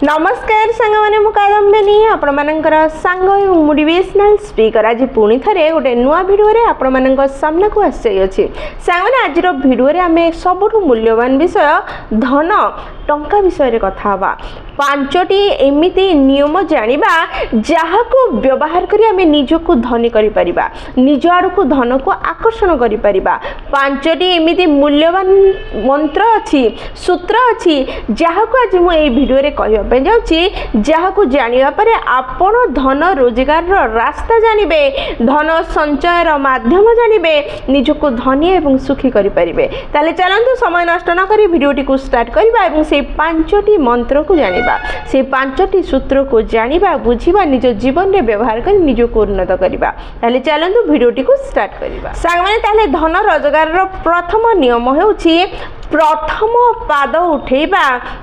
नमस्कार सांगमाने मु कादम्बिनी आपण मानकर सांग मोटिवेशनल स्पीकर आज पुणी थे गोटे नुआ भिडियो रे आपण मानक सामना को आसी अछि सांगमाने आज भिडियो रे आमे सबुठु मूल्यवान विषय धन टंका विषय रे कथा हवा पांचटी एमिति नियम जानिबा जहा को व्यवहार करी आमे निजको धनी करि परिबा निज आड़ को धन को आकर्षण करि परिबा पांचटी एमिति मूल्यवान मंत्र अछि सूत्र अछि जहा को आज मु ए भिडियो रे कहबा पे जाउची जहा को जानिबा परे आपण धन रोजगार रो रास्ता जानिबे धन संचय रो माध्यम जानिबे निजको धनी एवं सुखी करि परिबे ताले चलंतु समय नष्ट न करी भिडियोटी को स्टार्ट करबा एवं से पांचटी मंत्र को जानिबा से पांचटी सूत्र को जानिबा बुझिबा निज जीवन रे व्यवहार कर निज को उन्नत करबा ताले चलंतु भिडियोटी को स्टार्ट करबा सांग माने ताले धन रोजगार रो प्रथम नियम हेउची प्रथम पाद उठेबा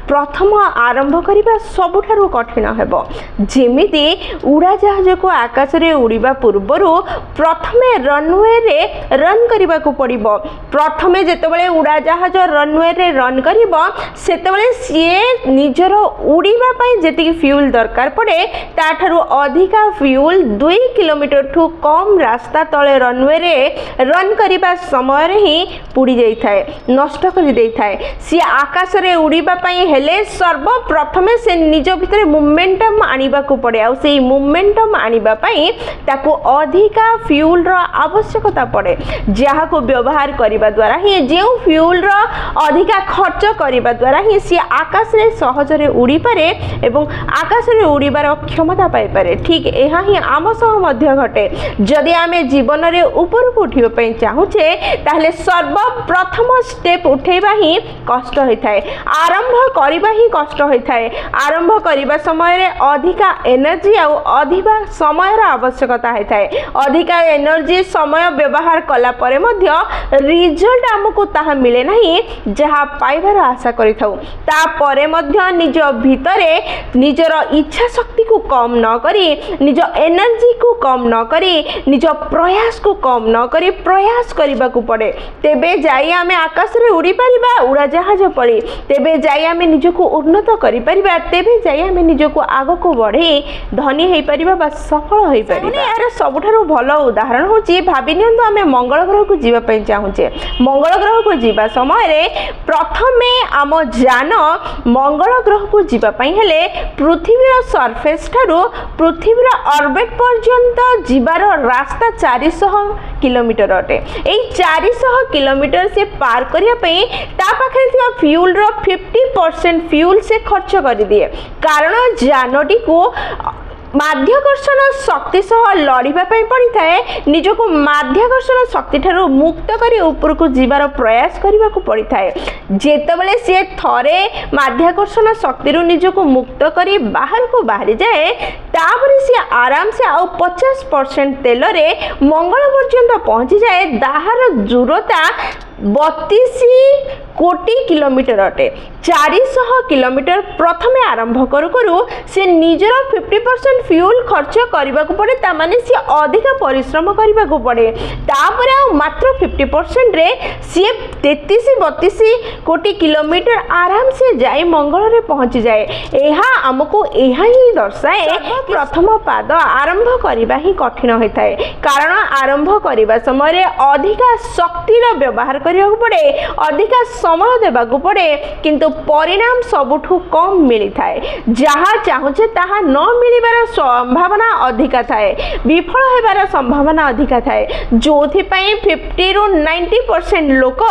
प्रथम आरंभ करिबा सबुठारु कठिन हेबो जेमिति उड़ा जहाज को आकाश रे उड़ीबा पूर्वरु प्रथमे रनवे रे रन करिबा को पड़िबो प्रथमे जेतेबेले उड़ा जहाज रनवे रे रन करिबो सेतेबेले सिए निजर उड़ीबा पई जेतिकी फ्यूल दरकार पड़े ताठारु अधिका फ्यूल 2 किलोमीटर ठू कम रास्ता तळे रनवे रे रन करिबा समय रे ही पुड़ी जाई थाए नष्ट कर दे थाए सी आकाश रे उड़ीबा पई हेले सर्वप्रथमे से निज भितरे मोमेंटम आनिबा को पड़े आ से मोमेंटम आनिबा पई ताको अधिका फ्यूल रो आवश्यकता पड़े जहा को व्यवहार करिबा द्वारा ही जे फ्यूल रो अधिका खर्च करिबा द्वारा ही सी आकाश रे सहज रे उड़ी पारे एवं आकाश रे उड़ीबार क्षमता पाई पारे ठीक एहा ही आम सह मध्य घटे जदि आमे जीवन रे ऊपर को उठिबा पई चाहुचे ताहले सर्वप्रथम स्टेप उठेबा ही कष्ट होई थाए आरंभ करिबा ही कष्ट होई थाए आरंभ करिबा समय रे अधिका एनर्जी आ अधिका समय रा आवश्यकता होई थाए अधिका एनर्जी समय व्यवहार कला परे मध्य रिजल्ट हमको ताहा मिले नहीं जहा पाइबार आशा करि थाउ ता परे मध्य निज भितरे निजर इच्छा शक्ति को कम न करी निज एनर्जी को कम न करी निज प्रयास को कम न करी प्रयास करिबा को पड़े तेबे जाई आमे आकाश रे उड़ी परिबा उड़ा जहाज पड़ी तेबे जाई आमे निजको उन्नत करि परिबा तेबे जाई आमे निजको आगो को बढ़े धनी हेई परिबा बा सफल हेई परिबा यार सबठारु भलो उदाहरण होची भाबी नियंतु आमे मंगल ग्रह को जीवा पई चाहुचे मंगल ग्रह को जीवा समय रे प्रथमे आम जान मंगल ग्रह को जीवा पई हेले पृथ्वी रो सरफेस ठारू पृथ्वी रो ऑर्बिट पर्यंत जीवार रास्ता 400 किलोमीटर अटे ए 400 किलोमीटर से पार करिया पई ता पाखरे थिबा फ्यूल रो 50% फ्यूल से खर्च कर दिए कारण जानटी को माध्याकर्षण शक्ति सह लड़िबा पई पड़ी थाए निजको माध्याकर्षण शक्ति ठारू मुक्त करी ऊपर को जीवार प्रयास करबा को पड़ी थाए जेतेबेले से थरे माध्याकर्षण शक्ति रु निजको मुक्त करी बाहर को बाहरी जाए तापरे से आराम से आ 50% तेल रे मंगल पर्यंत पहुंची जाए दाहार दूरता 32 कोटी किलोमीटर अटे 400 किलोमीटर प्रथमे आरंभ करू करू से निजर 50% फ्यूल खर्च करबा को पड़े ता माने से अधिक परिश्रम करबा को पड़े तापर आ मात्र 50% रे से 33-32 कोटी किलोमीटर आराम से जाई मंगल रे पहुंची जाए एहा हमको एहा ही दर्शाए प्रथम पाद आरंभ करबा ही कठिन होय थाए कारण आरंभ करबा समय रे अधिक शक्ति रो व्यवहार करिया को पड़े अधिक समय देबा को पड़े किंतु परिणाम सबुठु कम मिली थाए जहा चाहुचे ताहा न मिलिबार संभावना अधिका थाए विफल हेबार संभावना अधिका थाए जोथि पई 50 रु 90% लोक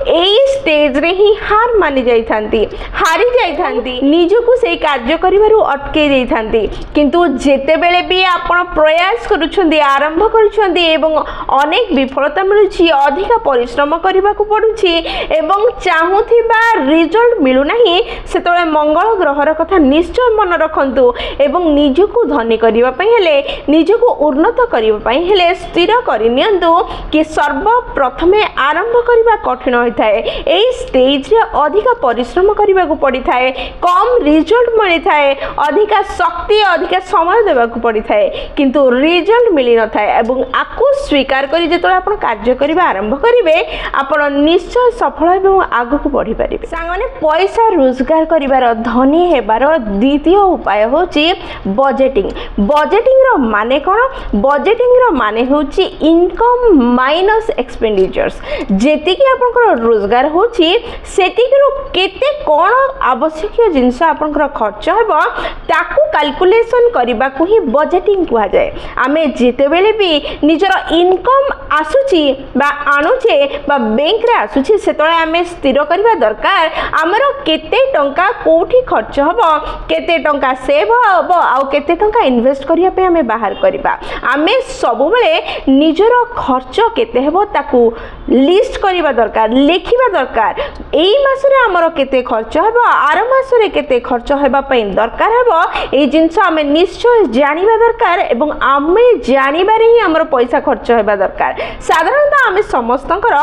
एई स्टेज रे ही हार मानि जाई थांती हारी जाई थांती निजको सेई कार्य करिबारु अटके देई थांती किंतु जेते बेले भी आपण प्रयास करूछंदी आरंभ करूछंदी एवं अनेक विफलता मिलुछि अधिक परिश्रम करबा को पडुछि एवं चाहुथिबा रिजल्ट मिलु नाही सेतबे मंगल ग्रहर कथा निश्चय मन रखंतु एवं निजको धनी करिबा पई हेले निजको उन्नत करिबा पई हेले स्थिर करि नियंतु कि सर्वप्रथमे आरंभ करिबा कठिन होय थाए एई स्टेज रे अधिक परिश्रम करिबा को पड़ी थाए कम रिजल्ट मिली थाए अधिक शक्ति अधिक समय देवाक पड़ी थाए किंतु रिजल्ट मिली न थाए एवं आकु स्वीकार करी जेतोले आपण कार्य करिबा आरंभ करिवे आपण निश्चय सफल एवं आगु बढ़ी पारिबे। सांगने पैसा रोजगार करिवार धनी हेबार द्वितीय उपाय होची बजेटिंग। बजेटिंग रो माने कोन? बजेटिंग रो माने होची इनकम माइनस एक्सपेंडिचर्स। जेति कि आपनकर रोजगार होची सेति कि केते कोन आवश्यक जिंस आपनकर खर्च हेबो ताकू कैलकुलेशन करबा को ही बजेटिंग कुहा जाय। आमे जेते बेले भी निजर इनकम आसुची बा आणुचे बा बैंक रे आसुची सेतळे आमे स्थिर करबा दरकार हमरो केते टंका कोठी खर्च हबो, केते टंका सेव हबो आ केते टंका इन्वेस्ट करिया पे आमे बाहर करबा। आमे सब बेले निजर खर्च केते हेबो ताकू लिस्ट करबा दरकार, लिखिबा दरकार। एई मासरे हमरो केते खर्च हेबो, आर मासरे केते खर्च हेबा पई दरकार हेबो, ए जिंस आमे निश्चय जानिबा दरकार एवं आमे जानिबारे ही हमरो पैसा खर्च हेबा दरकार। साधारणतः आमे समस्तंकर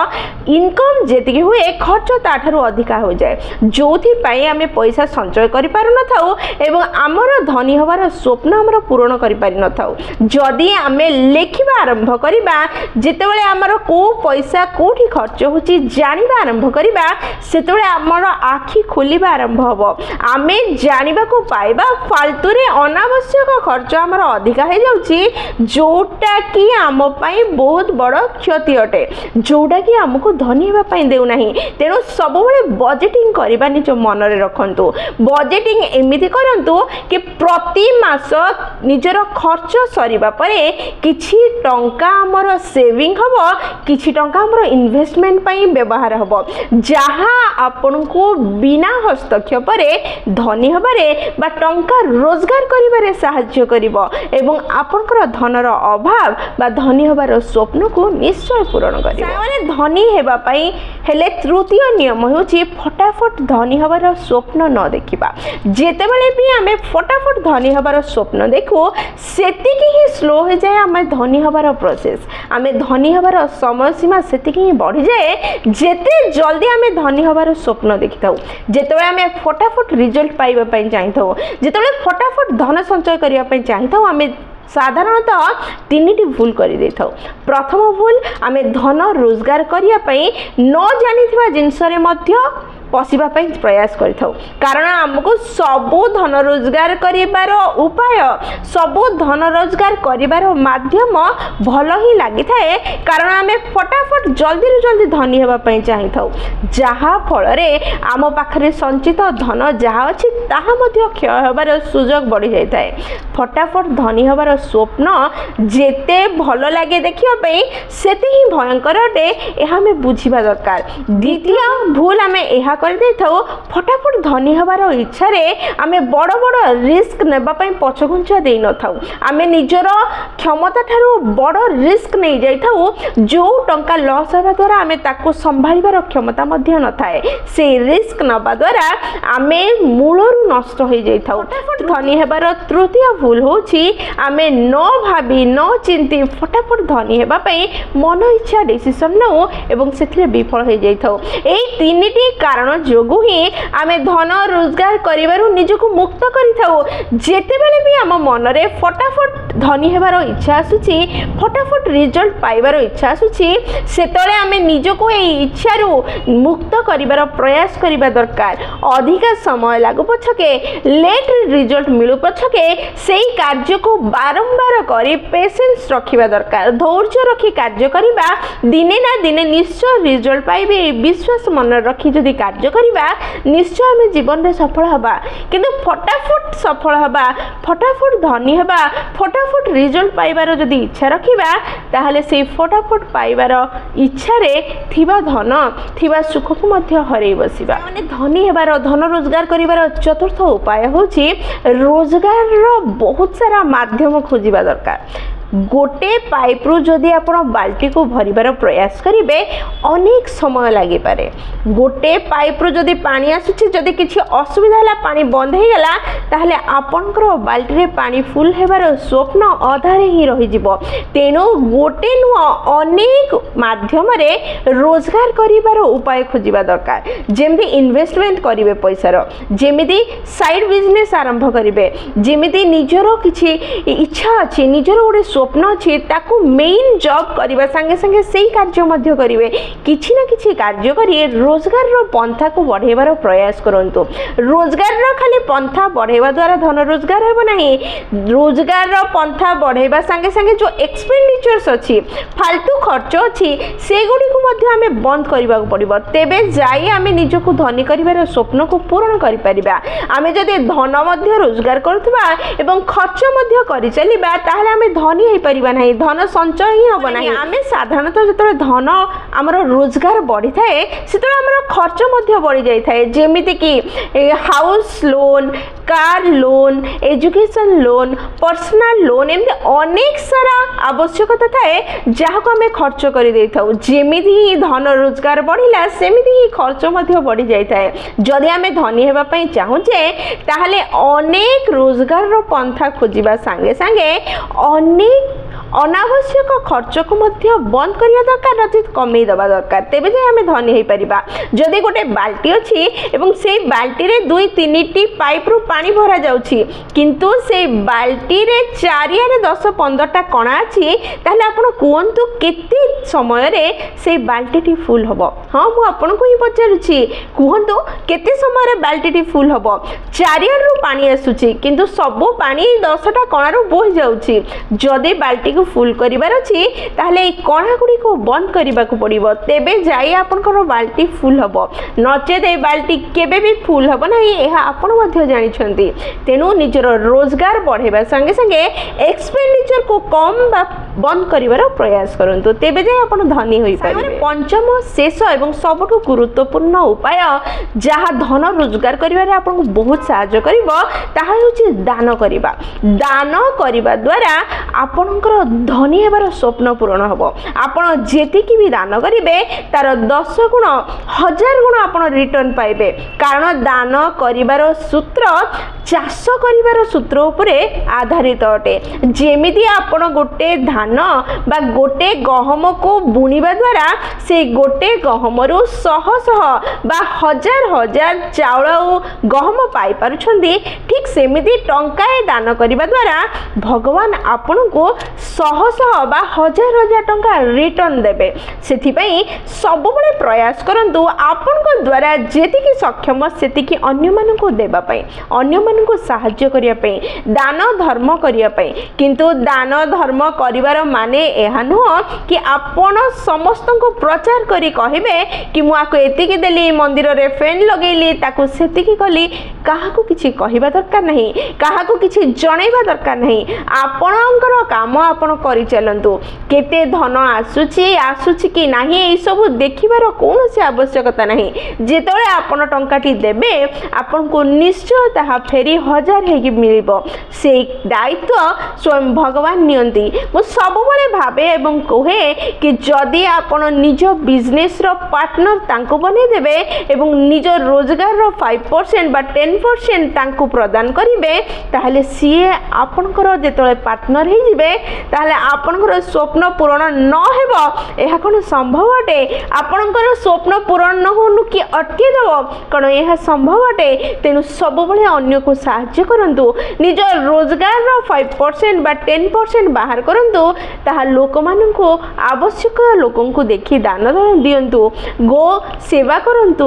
इनकम जेतिकी हुए खर्च ताठारु अधिका हो जाए, जोथि पई आमे पैसा संचय करि पारु न थाउ एवं हमरो धनी होबार स्वप्न हमरो पूर्ण करि पारि न थाउ। जदि आमे लेखिबा आरंभ करिबा जेतेबेले हमरो को पैसा कोठी खर्च होची जानिबा आरंभ करिबा सेतेबेले हमरो आखि खोलिबा आरंभ हबो। आमे जानिबा को पाइबा फालतू रे अनावश्यक खर्च हमरो अधिका हे जाउची जोटा कि आम पई बहुत बड़ क्षति अटे, जोटा कि हमको धनी हेबा पई देउ नाही। तेणु सब बेले बजेटिंग करबा निज मन रे रखंतु। बजेटिंग एमिति करंतु कि प्रति मास निजर खर्च सरीबा परे किछि टंका हमर सेविंग हबो, किछि टंका हमर इन्वेस्टमेंट पई व्यवहार हबो, जहा आपनको बिना हस्तक्षेप रे धनी हबारे बा टंका रोजगार करिबारे सहाय्य करिवो एवं आपनकर धनर अभाव बा धनी हबार स्वप्न को निश्चय पूर्ण करिवो। माने धनी हेबा पई हेले तृतीय नियम होची फटाफट धनी हबार स्वप्न न देखिबा। जेतेबेले भी आमे फटाफट धनी हबार स्वप्न देखु सेतिकी ही स्लो हो जाए आमे धनी हबार प्रोसेस। आमे धनी हबार समय सीमा सेतिकी ही बढ़ी जाए जेते जल्दी आमे धनी हबार स्वप्न देखिथाउ। जेतेबेले आमे फटाफट रिजल्ट पाइबा पई चाहिथाउ, जेतेबेले फटाफट धन संचय करिया पई चाहिथाउ आमे साधारणतः तीनिटी भूल कर दे था। प्रथम भूल आमे धन रोजगार करिया पई न जानिथिबा जिंसरे मध्य पशिबा पई प्रयास करिथाउ, कारण हमको सबो धन रोजगार करिबार उपाय सबो धन रोजगार करिबार माध्यम भल ही लागि थाए, कारण आमे फटाफट जल्दी जल्दी धनी हेबा पई चाहिथाउ, जहा फल रे आम पाखरे संचित धन जहा अछि ताहा मध्य क्षय हेबार सुजोग बढ़ी जाय थाए। फटाफट धनी हेबार स्वप्न जेते भल लागे देखिया पई सेते ही भयंकर अटे, एहा हमें बुझिबा दरकार। द्वितीय भूल आमे एहा कर दे थाउ, फटाफट धनी हबार इच्छा रे आमे बड़ बड़ रिस्क नेबा पई पछघुंचा देई न थाउ। आमे निजर क्षमता थारु बड़ रिस्क नै जाई थाउ, जो टंका लॉस हेबा द्वारा आमे ताको संभाळिबार क्षमता मध्ये न थाए। से रिस्क नबा द्वारा आमे मूलरु नष्ट होई जाई थाउ। फटाफट धनी हेबार तृतीय भूल होची आमे न भाबी न चिंती फटाफट धनी हेबा पई मन इच्छा डिसिजन नउ एवं सेथिरे विफल होई जाई थाउ। एई तीनिटी कारण जोगु ही आमे धन रोजगार करिबारु निजको मुक्त करि थाउ। जेतेबेले भी आम मन रे फटाफट धनी हेबार इच्छा आसुची, फटाफट रिजल्ट पाइबार इच्छा आसुची, सेतळे आमे निजको एई इच्छारु मुक्त करिबार प्रयास करिबा दरकार। अधिका समय लागु पछके लेट रिजल्ट मिलु पछके सेई कार्य को बारंबार करी पेशेंस रखिबा दरकार। धैर्य रखी कार्य करिबा, दिने ना दिने निश्चय रिजल्ट पाइबे विश्वास मन रखी जदि कार्य करिबा निश्चय आमे जीवन रे सफल हबा। किंतु फटाफट सफल हबा, फटाफट धनी हबा, फटाफट रिजल्ट पाइबार जदि इच्छा रखिबा ताहले से फटाफट पाइबार इच्छा रे थिबा धन थिबा सुख को मध्य हरै बसिबा। माने धनी हेबार धन रोजगार करिबार चतुर्थ उपाय होची रोजगार रो बहुत सारा माध्यम खोजिबा दरकार। गोटे पाइप रु जदि आप बाल्टी को भरबार प्रयास करेंगे अनेक समय लगे पारे। गोटे पाइप रु जदि पानी आसुछि जदि किछि असुविधा है पानी बंद हो गला ताहले आपनकर बाल्टी रे पानी फुल हेबार स्वप्न अधारे ही रही जिवो। तेणु गोटे नुह अनेक माध्यम रे रोजगार करिबार उपाय खोजिबा दरकार। जेमि इन्वेस्टमेंट करिवे पैसार, जेमिति साइड बिजनेस आरंभ करिवे, जेमिति निजरो किछि इच्छा अछि, निजरो गोटे स्वप्न अछि ताकू मेन जॉब करिबा संगे संगे सेही कार्य मध्य करिवे। किछि ना किछि कार्य करी रोजगार रो पंथा को बढ़ेबार प्रयास करंतु। रोजगार रो खाली पंथा बढ़ेबा द्वारा धन रोजगार हेबो नाही। रोजगार रो पंथा बढ़ेबा संगे संगे जो एक्सपेंडिचर्स अछि, फालतू खर्च अछि, से गुडी को मध्य हमें बंद करबा पड़िबो। तेबे जाई हमें निजको धनी करिबार स्वप्न को पूर्ण करि परिबा। हमें जदि धन मध्य रोजगार करथबा एवं खर्च मध्य करि चलिबा ताहले हमें धनी हेइ परिबा नाही, धन संचय ही होबो नाही। हमें साधारणतः जतले धन हमर रोजगार बढ़ी थाए सेतले हमर खर्च मध्य बढ़ी जाई थाए। जेमिति कि house loan, car loan, education loan, personal loan, एमते अनेक सारा आवश्यकता थाए जहाँ को हमें खर्च कर दे था। जेमिति ही धन रोजगार बढ़िला सेमिति ही खर्च मध्य बढ़ी जाई थाए। जदि आमे धनी हेबा पई चाहूचे ताहले अनेक रोजगार रो पंथा खोजिबा संगे संगे अनेक अनावश्यक खर्च को मध्य बंद करिया दरकार, नचित कमे दबा दरकार। तेबे जे हमें धनी हेइ परिबा। जदि गोटे बाल्टी अछि एवं से बाल्टी रे 2-3 पाइप रु पानी भरा जाउछि किंतु से बाल्टी रे चारियारे 10-15 टा कणा अछि ताहले आपण कोंतु केते समय रे से बाल्टी टी फुल हबो। हां मु आपण को ही पचारुछि कोंतु केते समय रे बाल्टी टी फुल हबो। चारियारे रु पानी आसुछि किंतु सब पानी 10 टा कणा रु बोहि जाउछि। जदि बाल्टी फुल करिबार अछि ताहले ए कणा गुडी को बंद करिबा को पड़िबो। तेबे जाई आपनकर बाल्टी फुल हबो, नचेत ए बाल्टी केबे भी फुल हबो नाही। एहा आपण मध्य जानि छथि। तेनु निजर रोजगार बढ़ेबा संगे संगे एक्सपेंडिचर को कम बा बंद करिबार प्रयास करंतु। तेबे जाई आपण धनी होई पारिबे। पंचम शेष एवं सबटु गुरुत्वपूर्ण उपाय जहा धन रोजगार करिबारे आपण को बहुत सहायता करिवो ताहा होछि दान करिबा। दान करिबा द्वारा आपनकर धनी हेबार स्वप्न पूर्ण हबो। आपण जेतिकी भी दान करिवे तार 10 गुण 1000 गुण आपण रिटर्न पाइबे। कारण दान करिबार सूत्र चाष करिबार सूत्र उपरे आधारित अटे। जेमिति आपण गोटे धान बा गोटे गहम को बुनिबा द्वारा से गोटे गहम रु 100 बा 1000 चाउल गहम पाई पारुछंदी, ठीक सेमिति टंकाए दान करिबा द्वारा भगवान आपण को 100 बा 1000 टंका रिटर्न देबे। सेथिपई सब बळे प्रयास करंतु आपण को द्वारा जेतिकी सक्षम सेतिकी अन्य मानन को देबा पई, अन्य मानन को सहाय्य करिया पई, दान धर्म करिया पई। किंतु दान धर्म करिवार माने एहा नुह कि आपण समस्त को प्रचार करी कहिबे कि मु आको एतिकी देली, मंदिर रे फैन लगेली, ताको सेतिकी कली। काहाको किछि कहिबा दरकार नाही, काहाको किछि जणैबा दरकार नाही। आपणकर काम आपण करि चलंतु। केते धन आसुछि कि नाही ए सब देखिबार कोनोसी आवश्यकता नाही। जेतळे आपण टंकाटी देबे आपण को निश्चय ताहा फेरी 1000 हेकि मिलिबो। से दायित्व स्वयं भगवान नियंती। मु सब बळे भाबे एवं कहे कि जदि आपण निज बिजनेस रो पार्टनर तांको बने देबे एवं निज रोजगार रो 5% बा 10% तांको प्रदान करिवे ताहले सीए आपणकर जेतळे पार्टनर हे जिवे ताहले आपणकर स्वप्न पूर्ण न हेबो। एहा कोन संभव अटे? आपणकर स्वप्न पूर्ण न होनु कि अटके दबो कोन एहा संभव अटे? तेनु सब बळे अन्य को सहायता करंतु। निज रोजगार रो 5% बा 10% बाहर करंतु। ताहा लोक मानन को आवश्यक लोकन को देखि दान दियंतु, गो सेवा करंतु,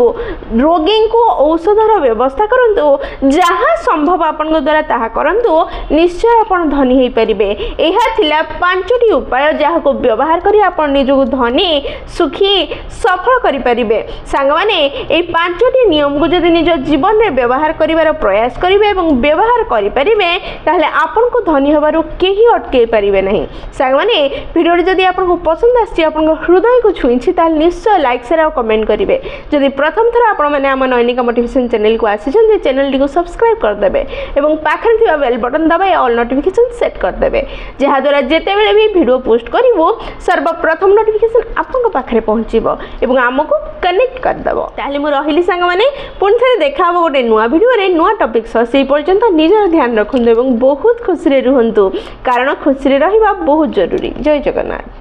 रोगी को औषधर व्यवस्था करंतु। जहाँ संभव आपन द्वारा ताहा करंतु, निश्चय आपन धनी हेइ परिबे। एहा थिला 5टी उपाय जहाँ को व्यवहार करी आपन निजको धनी सुखी सफल करि परिबे। सांग माने ए 5टी नियम को जदि निज जीवन रे व्यवहार करिवार प्रयास करी करेंगे और व्यवहार करें ताहले आपन को धनी हबार केही अटकई पारे नहीं। सांग मैंने वीडियो जदि आपको पसंद आसी हृदय को छुई ताल निश्चय लाइक शेयर और कमेंट करेंगे। जदि प्रथम थर आपने आम नैनिका मोटिवेशन चैनल को आसी चैनल टी सब्सक्राइब करदे और पाखे थी बेल बटन दबाई ऑल नोटिफिकेशन सेट करदे जहाद्वारा जिते बड़े भी वीडियो पोस्ट करूँ सर्वप्रथम नोटिफिकेशन आपको पाखे पहुँचब और आमको कनेक्ट करदेव। ताहले मु रहिली सांग माने पुणी थे देखा गोटे नुआ वीडियो नुआ टॉपिक से पर्यंत निजर ध्यान रखु और बहुत खुशी रुहतु कारण खुशी रहिबा बहुत जरूरी। जय जगन्नाथ।